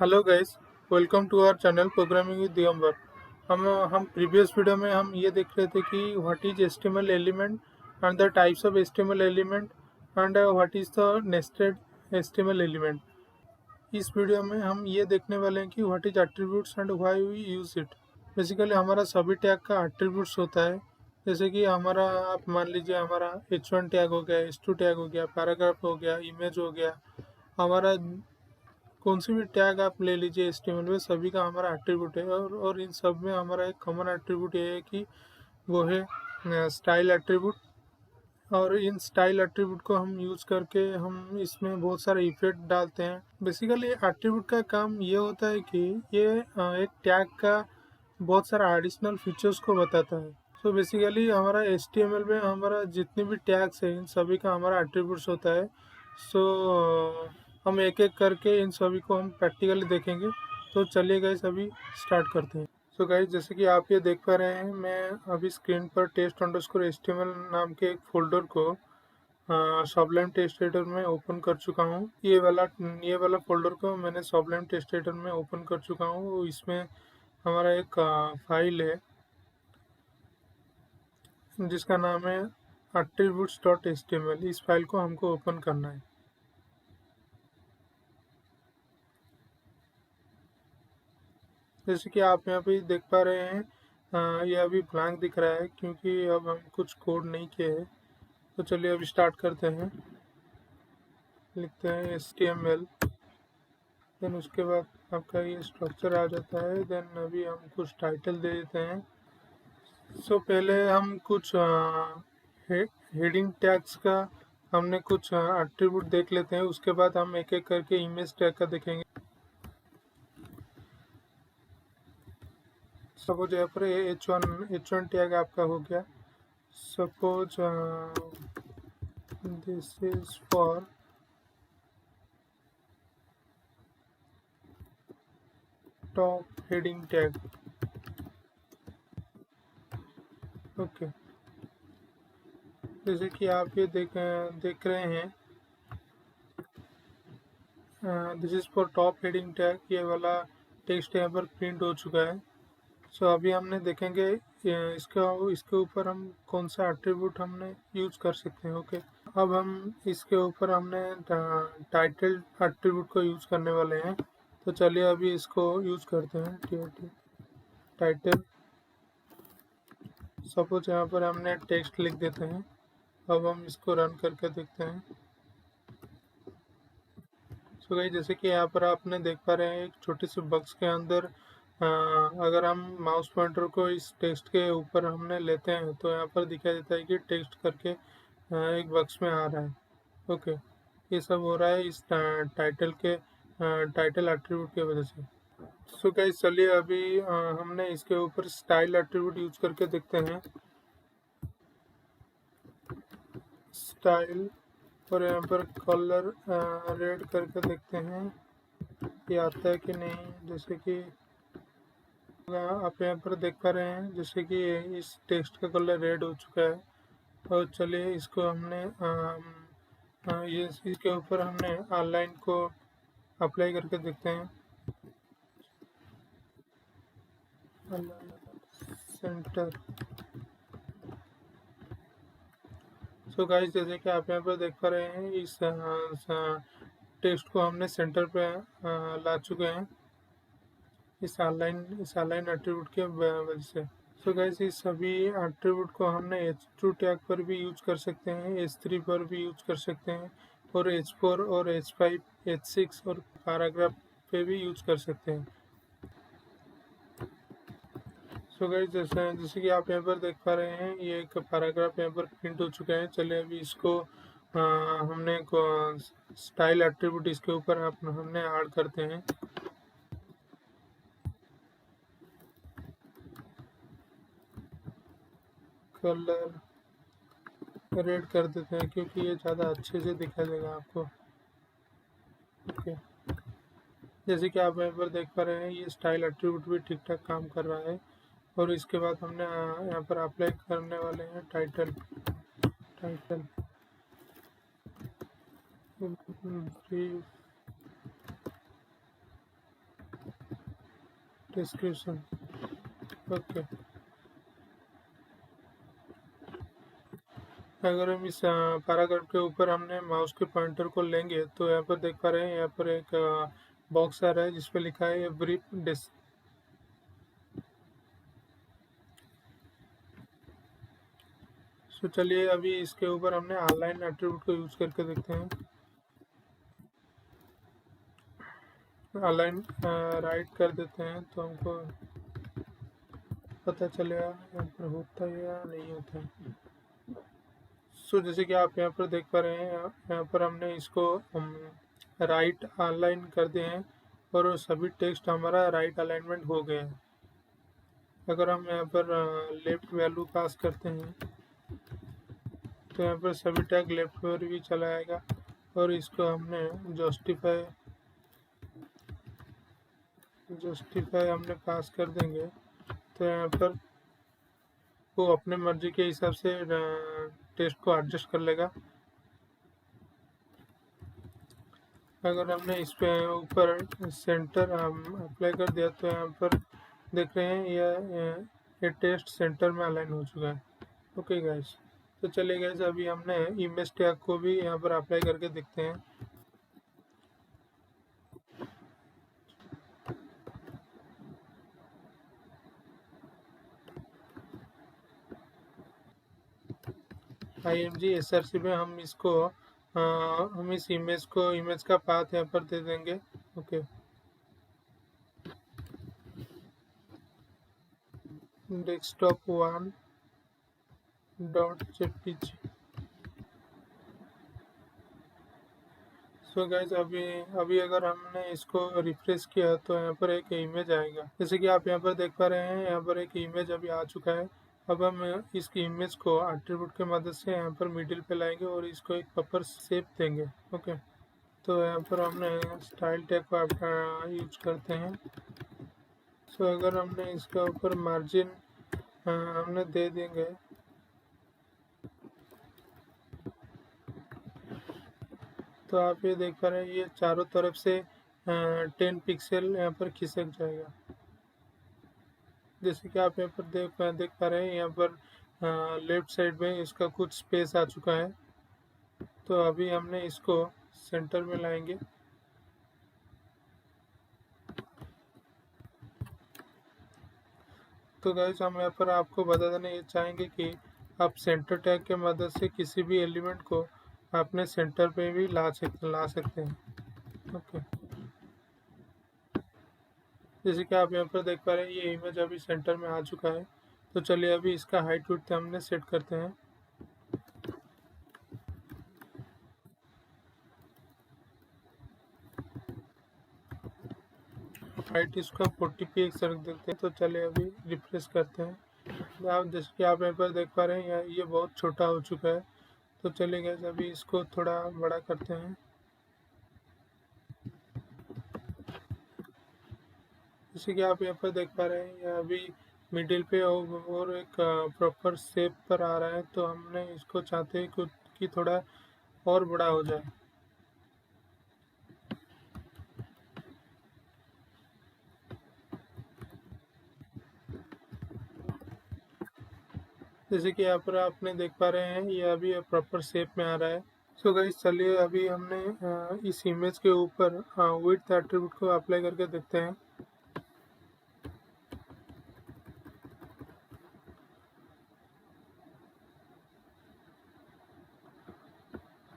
Hello guys, welcome to our channel programming with Digambar. हम previous video में हम ये देख रहे थे कि what is HTML element and the types of HTML element and what is the nested HTML element. इस वीडियो में हम ये देखने वाले हैं कि what is attributes and why we use it. Basically हमारा सभी टैग का एट्रीब्यूट्स होता है। जैसे कि हमारा आप मान लीजिए हमारा H1 टैग हो गया, H2 टैग हो गया, पैराग्राफ हो गया, इमेज हो गया। हमारा कौन सी भी टैग आप ले लीजिए एचटीएमएल में, सभी का हमारा एट्रीब्यूट है और इन सब में हमारा एक कॉमन एट्रीब्यूट ये है कि वो है स्टाइल एट्रीब्यूट। और इन स्टाइल एट्रीब्यूट को हम यूज करके हम इसमें बहुत सारे इफेक्ट डालते हैं। बेसिकली एट्रीब्यूट का काम ये होता है कि ये एक टैग का बहुत सारा एडिशनल फीचर्स को बताता है। सो बेसिकली हमारा एचटीएमएल में हमारा जितने भी टैग्स है इन सभी का हमारा एट्रीब्यूट्स होता है। सो हम एक एक करके इन सभी को हम प्रैक्टिकली देखेंगे। तो चलिए गाइस अभी स्टार्ट करते हैं। सो गाइस जैसे कि आप ये देख पा रहे हैं, मैं अभी स्क्रीन पर टेस्ट अंडरस्कोर एचटीएमएल नाम के एक फोल्डर को सबलाइम टेस्ट एडिटर में ओपन कर चुका हूँ। ये वाला फोल्डर को मैंने सबलाइम टेस्ट एडिटर में ओपन कर चुका हूँ। इसमें हमारा एक फाइल है जिसका नाम है attributes.html। इस फाइल को हमको ओपन करना है। जैसे कि आप यहाँ पे देख पा रहे हैं, ये अभी ब्लैंक दिख रहा है क्योंकि अब हम कुछ कोड नहीं किए हैं। तो चलिए अभी स्टार्ट करते हैं। लिखते हैं HTML, देन उसके बाद आपका ये स्ट्रक्चर आ जाता है। देन अभी हम कुछ टाइटल दे देते हैं। सो पहले हम कुछ हेडिंग टैग्स का हमने कुछ एट्रीब्यूट देख लेते हैं। उसके बाद हम एक एक करके इमेज टैग का देखेंगे। सपोज यहाँ पर H1 टैग आपका हो गया। Suppose this is for top heading tag. Okay, जैसे कि आप ये देख रहे हैं, this is for top heading tag. ये वाला टेक्स्ट यहाँ पर प्रिंट हो चुका है। सो अभी हमने देखेंगे इसके ऊपर हम कौन सा एट्रीब्यूट हमने यूज कर सकते हैं। ओके, अब हम इसके ऊपर हमने टाइटल एट्रीब्यूट को यूज करने वाले हैं। तो चलिए अभी इसको यूज करते हैं। टाइटल, सपोज यहाँ पर हमने टेक्स्ट लिख देते हैं। अब हम इसको रन करके देखते हैं। सो गाइस जैसे कि यहाँ पर आपने देख पा रहे हैं, एक छोटे से बॉक्स के अंदर अगर हम माउस पॉइंटर को इस टेक्स्ट के ऊपर हमने लेते हैं तो यहाँ पर दिखाई देता है कि टेक्स्ट करके एक बॉक्स में आ रहा है। ओके, ये सब हो रहा है इस टाइटल एट्रीब्यूट की वजह से। सो गाइस चलिए अभी हमने इसके ऊपर स्टाइल एट्रीब्यूट यूज करके देखते हैं। स्टाइल, और यहाँ पर कलर रेड करके देखते हैं ये आता है कि नहीं। जैसे कि आप यहाँ पर देख पा रहे हैं, जैसे कि इस टेक्स्ट का कलर रेड हो चुका है। और चलिए इसको हमने ये इसके ऊपर हमने ऑनलाइन को अप्लाई करके देखते हैं। सेंटर। सो गाइस जैसे कि आप यहाँ पर देख पा रहे हैं, इस टेक्स्ट को हमने सेंटर पे ला चुके हैं इस ऑनलाइन एट्रीब्यूट के वजह से। सो गाइस इस सभी एट्रीब्यूट को हमने H2 टैग पर भी यूज कर सकते हैं, H3 पर भी यूज कर सकते हैं, और H4 और H5, H6 और पैराग्राफ पे भी यूज कर सकते हैं। सो गाइस जैसे कि आप यहाँ पर देख पा रहे हैं, ये एक पैराग्राफ यहाँ पर प्रिंट हो चुका है। चलिए अभी इसको हमने स्टाइल एट्रीब्यूट इसके ऊपर हमने ऐड करते हैं। कलर रेड कर देते हैं क्योंकि ये ज़्यादा अच्छे से दिखाई देगा आपको। ओके, जैसे कि आप यहाँ पर देख पा रहे हैं, ये स्टाइल एट्रीब्यूट भी ठीक ठाक काम कर रहा है। और इसके बाद हमने यहाँ पर अप्लाई करने वाले हैं टाइटल। Brief description. ओके, अगर हम इस पैराग्राफ के ऊपर हमने माउस के पॉइंटर को लेंगे तो यहाँ पर देख पा रहे हैं, यहाँ पर एक बॉक्स आ रहा है जिसपे लिखा है ब्रीफ डिस्क। तो चलिए अभी इसके ऊपर हमने ऑनलाइन एट्रीब्यूट को यूज करके देखते हैं। अलाइन राइट कर देते हैं तो हमको पता चलेगा यहाँ पर होता है या नहीं होता है। सो जैसे कि आप यहाँ पर देख पा रहे हैं, यहाँ पर हमने इसको राइट अलाइन कर दिए हैं और सभी टेक्स्ट हमारा राइट अलाइनमेंट हो गया है। अगर हम यहाँ पर लेफ्ट वैल्यू पास करते हैं तो यहाँ पर सभी टैग लेफ्ट पर भी चला आएगा और इसको हमने जस्टिफाई हमने पास कर देंगे तो यहाँ पर वो अपने मर्जी के हिसाब से टेस्ट को एडजस्ट कर लेगा। अगर हमने इस पे ऊपर सेंटर अप्लाई कर दिया तो यहाँ पर देख रहे हैं ये टेस्ट सेंटर में अलाइन हो चुका है। ओके गाइस, तो चलिए गाइस अभी हमने इमेज टैग को भी यहाँ पर अप्लाई करके देखते हैं। img src में हम इसको हम इस इमेज का पाथ यहाँ पर दे देंगे। Okay, desktop 1.jpg। So guys अभी अगर हमने इसको रिफ्रेश किया तो यहाँ पर एक इमेज आएगा। जैसे कि आप यहाँ पर देख पा रहे हैं, यहाँ पर एक इमेज अभी आ चुका है। अब हम इस इमेज को एट्रीब्यूट की मदद से यहाँ पर मिडिल पे लाएंगे और इसको एक प्रॉपर शेप देंगे। ओके, तो यहाँ पर हमने स्टाइल टैग को यूज करते हैं। सो अगर हमने इसका ऊपर मार्जिन हमने दे देंगे तो आप ये देख पा रहे हैं, ये चारों तरफ से 10 पिक्सल यहाँ पर खिसक जाएगा। जैसे कि आप यहाँ पर देख पा रहे हैं, यहाँ पर लेफ्ट साइड में इसका कुछ स्पेस आ चुका है। तो अभी हमने इसको सेंटर में लाएंगे। तो गाइस हम यहाँ पर आपको बता देना ये चाहेंगे कि आप सेंटर टैग के मदद से किसी भी एलिमेंट को अपने सेंटर पे भी ला सकते हैं। ओके, जैसे कि आप यहाँ पर देख पा रहे हैं, ये इमेज अभी सेंटर में आ चुका है। तो चलिए अभी इसका हाइट विड्थ हमने सेट करते हैं। हाइट इसका 40 px रख देते हैं। तो चलिए अभी रिफ्रेश करते हैं। आप जैसे कि आप यहाँ पर देख पा रहे हैं, ये बहुत छोटा हो चुका है। तो चलिए गाइस अभी इसको थोड़ा बड़ा करते हैं। जैसे कि आप यहाँ पर देख पा रहे हैं, ये अभी मिडिल पे और एक प्रॉपर शेप पर आ रहा है। तो हमने इसको चाहते हैं कि थोड़ा और बड़ा हो जाए। जैसे कि यहाँ पर आपने देख पा रहे हैं, ये अभी प्रॉपर शेप में आ रहा है। सो गाइस चलिए अभी हमने इस इमेज के ऊपर विड्थ एट्रीब्यूट को अप्लाई करके देखते हैं।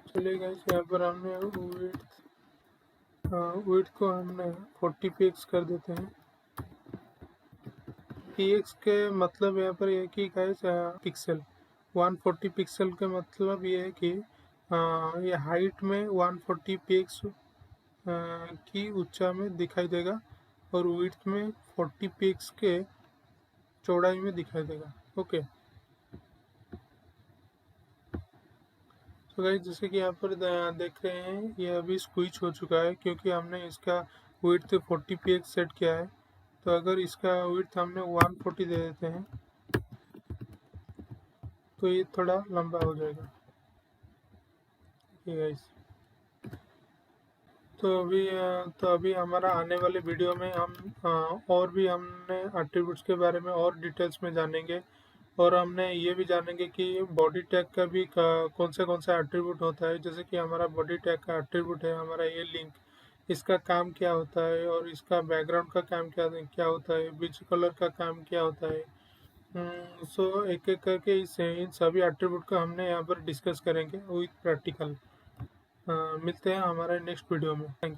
चलिए गाइस यहाँ पर हमने विड्थ को हमने 40 px कर देते हैं। px के मतलब यहाँ पर ये कि गाइस पिक्सल 140 पिक्सल के मतलब ये है कि ये हाइट में 140 px की ऊंचा में दिखाई देगा और विड्थ में 40 px के चौड़ाई में दिखाई देगा। ओके, तो गाइस जैसे कि यहाँ पर देख रहे हैं, ये अभी स्क्विच हो चुका है क्योंकि हमने इसका विड्थ 40 px सेट किया है। तो अगर इसका विड्थ हमने 140 दे देते हैं तो ये थोड़ा लंबा हो जाएगा। ठीक है गाइस, तो अभी हमारा आने वाले वीडियो में हम और भी हमने एट्रीब्यूट्स के बारे में और डिटेल्स में जानेंगे, और हमने ये भी जानेंगे कि बॉडी टैग का भी कौन सा एट्रीब्यूट होता है। जैसे कि हमारा बॉडी टैग का एट्रीब्यूट है हमारा ये लिंक, इसका काम क्या होता है, और इसका बैकग्राउंड का काम क्या क्या होता है, बीच कलर का काम क्या होता है। सो एक एक करके इन सभी एट्रीब्यूट को हमने यहाँ पर डिस्कस करेंगे विथ प्रैक्टिकल। मिलते हैं हमारे नेक्स्ट वीडियो में। Thank you.